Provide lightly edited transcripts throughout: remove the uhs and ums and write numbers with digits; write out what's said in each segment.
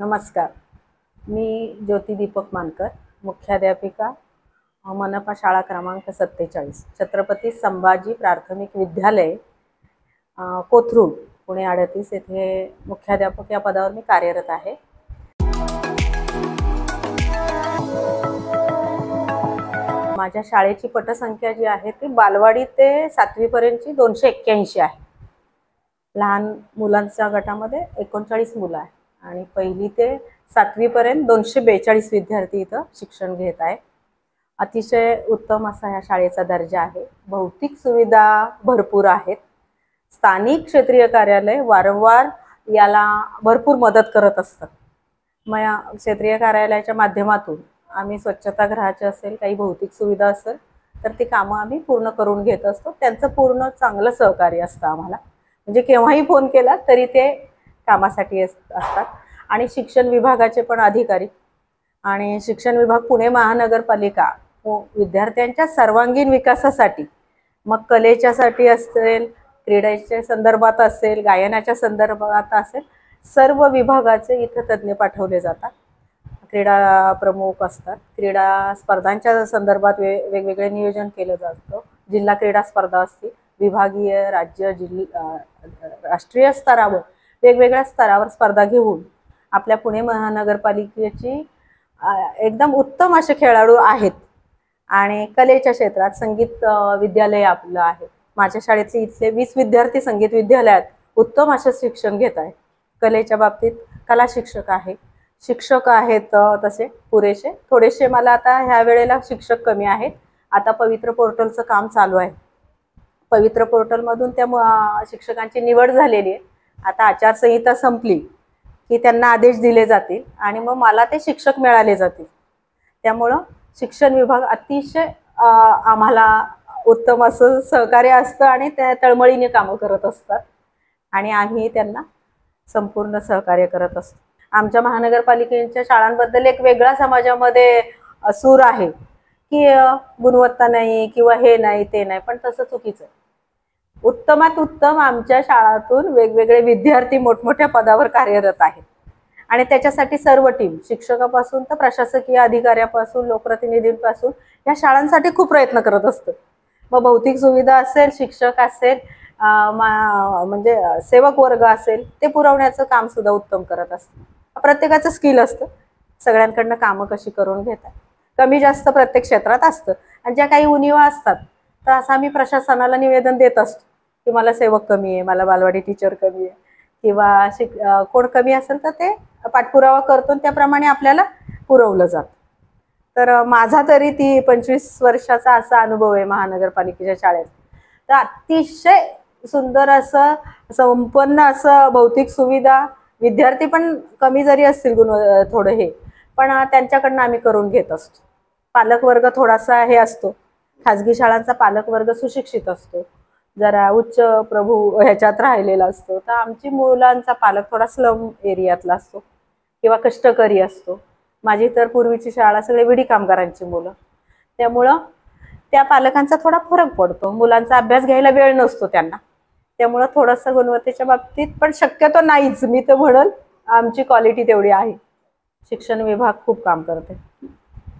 नमस्कार. मी ज्योती दीपक मानकर, मुख्याध्यापिका, मनपा शाळा क्रमांक 47, छत्रपती संभाजी प्राथमिक विद्यालय, कोथरूड, पुणे 38 येथे मुख्याध्यापक या पदावर मी कार्यरत आहे. माझ्या शाळेची पटसंख्या जी आहे ती बालवाडी ते 7वी पर्यंतची 281 आहे. लहान मुलांच्या गटामध्ये 39 मुलं आहे आणि 1ली ते 7वी पर्यंत 242 विद्यार्थी इथं शिक्षण घेत आहे. अतिशय उत्तम असा या शाळेचा दर्जा आहे. भौतिक सुविधा भरपूर आहेत. स्थानिक क्षेत्रीय कार्यालय वारंवार याला भरपूर मदत करत असतात. मग या क्षेत्रीय कार्यालयाच्या माध्यमातून आम्ही स्वच्छतागृहाचे असेल, काही भौतिक सुविधा असेल तर ती कामं आम्ही पूर्ण करून घेत असतो. त्यांचं पूर्ण चांगलं सहकार्य असतं आम्हाला. म्हणजे केव्हाही फोन केला तरी ते कामासाठी असतात. आणि शिक्षण विभागाचे पण अधिकारी आणि शिक्षण विभाग पुणे महानगरपालिका विद्यार्थ्यांच्या सर्वांगीण विकासासाठी, मग कलेच्यासाठी असेल, क्रीडेच्या संदर्भात असेल, गायनाच्या संदर्भात असेल, सर्व विभागाचे इथं तज्ज्ञ पाठवले जातात. क्रीडा प्रमुख असतात. क्रीडा स्पर्धांच्या संदर्भात वेगवेगळे नियोजन केलं जातं. जिल्हा क्रीडा स्पर्धा असतील, विभागीय, राज्य, राष्ट्रीय स्तरावर वेगवेगळ्या स्तरावर स्पर्धा घेऊन आपल्या पुणे महानगरपालिकेची एकदम उत्तम असे खेळाडू आहेत. आणि कलेच्या क्षेत्रात संगीत विद्यालय आपलं आहे. माझ्या शाळेतले इथले 20 विद्यार्थी संगीत विद्यालयात उत्तम असे शिक्षण घेत आहेत. कलेच्या बाबतीत कला शिक्षक आहेत तसे पुरेसे. थोडेसे मला आता ह्या वेळेला शिक्षक कमी आहेत. आता पवित्र पोर्टलचं काम चालू आहे. पवित्र पोर्टलमधून त्या शिक्षकांची निवड झालेली आहे. आता आचारसंहिता संपली की त्यांना आदेश दिले जातील आणि मग मला ते शिक्षक मिळाले जातील. त्यामुळं शिक्षण विभाग अतिशय आम्हाला उत्तम असं सहकार्य असतं आणि त्या तळमळीने कामं करत असतात आणि आम्ही त्यांना संपूर्ण सहकार्य करत असतो. आमच्या महानगरपालिकेच्या शाळांबद्दल एक वेगळा समाजामध्ये सूर आहे की गुणवत्ता नाही किंवा हे नाही ते नाही, पण तसं चुकीचं आहे. उत्तमात उत्तम आमच्या शाळातून वेगवेगळे विद्यार्थी मोठमोठ्या पदावर कार्यरत आहेत आणि त्याच्यासाठी सर्व टीम, शिक्षकापासून तर प्रशासकीय अधिकाऱ्यापासून लोकप्रतिनिधींपासून या शाळांसाठी खूप प्रयत्न करत असतं. मग भौतिक सुविधा असेल, शिक्षक असेल, म्हणजे सेवक वर्ग असेल, ते पुरवण्याचं काम सुद्धा उत्तम करत असतं. प्रत्येकाचं स्किल असतं. सगळ्यांकडनं कामं कशी करून घेतात, कमी जास्त प्रत्येक क्षेत्रात असतं. आणि ज्या काही उणिवा असतात तर असं आम्ही प्रशासनाला निवेदन देत असतो की मला सेवक कमी आहे, मला बालवाडी टीचर कमी आहे किंवा कोण कमी असेल तर ते पाठपुरावा करतो, त्याप्रमाणे आपल्याला पुरवलं जातं. तर माझा तरी 25 वर्षाचा असा अनुभव आहे महानगरपालिकेच्या शाळेत. तर अतिशय सुंदर असं संपन्न असं भौतिक सुविधा, विद्यार्थी पण कमी जरी असतील थोडं हे, पण त्यांच्याकडनं आम्ही करून घेत असतो. पालकवर्ग थोडासा हे असतो, खाजगी शाळांचा पालकवर्ग सुशिक्षित असतो, जरा उच्च प्रभू ह्याच्यात राहिलेला असतो. तर आमची मुलांचा पालक थोडा स्लम एरियातला असतो किंवा कष्टकरी असतो. माझी तर पूर्वीची शाळा सगळे विडी कामगारांची मुलं, त्यामुळं त्या पालकांचा थोडा फरक पडतो. मुलांचा अभ्यास घ्यायला वेळ नसतो त्यांना, त्यामुळं थोडंसं गुणवत्तेच्या बाबतीत, पण शक्यतो नाहीच. मी तर म्हणल आमची क्वालिटी तेवढी आहे. शिक्षण विभाग खूप काम करते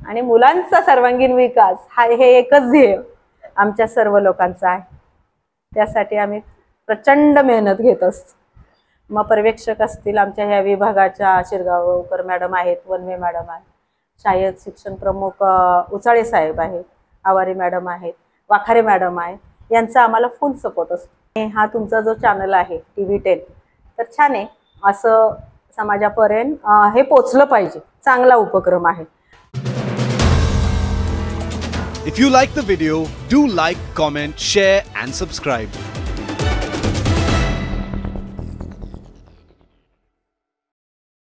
आणि मुलांचा सर्वांगीण विकास हे एकच ध्येय आमच्या सर्व लोकांचं आहे. त्यासाठी आम्ही प्रचंड मेहनत घेत असतो. मग पर्यवेक्षक असतील आमच्या ह्या विभागाच्या शिरगावकर मॅडम आहेत, वनवे मॅडम आहेत, शाळेत शिक्षण प्रमुख उचाळे साहेब आहेत, आवारी मॅडम आहेत, वाखारे मॅडम आहेत. यांचा आम्हाला फुल सपोर्ट असतो. हा तुमचा जो चॅनल आहे TV10 तर छान आहे. असं समाजापर्यंत हे पोचलं पाहिजे. चांगला उपक्रम आहे. If you like the video, do like, comment, share and subscribe.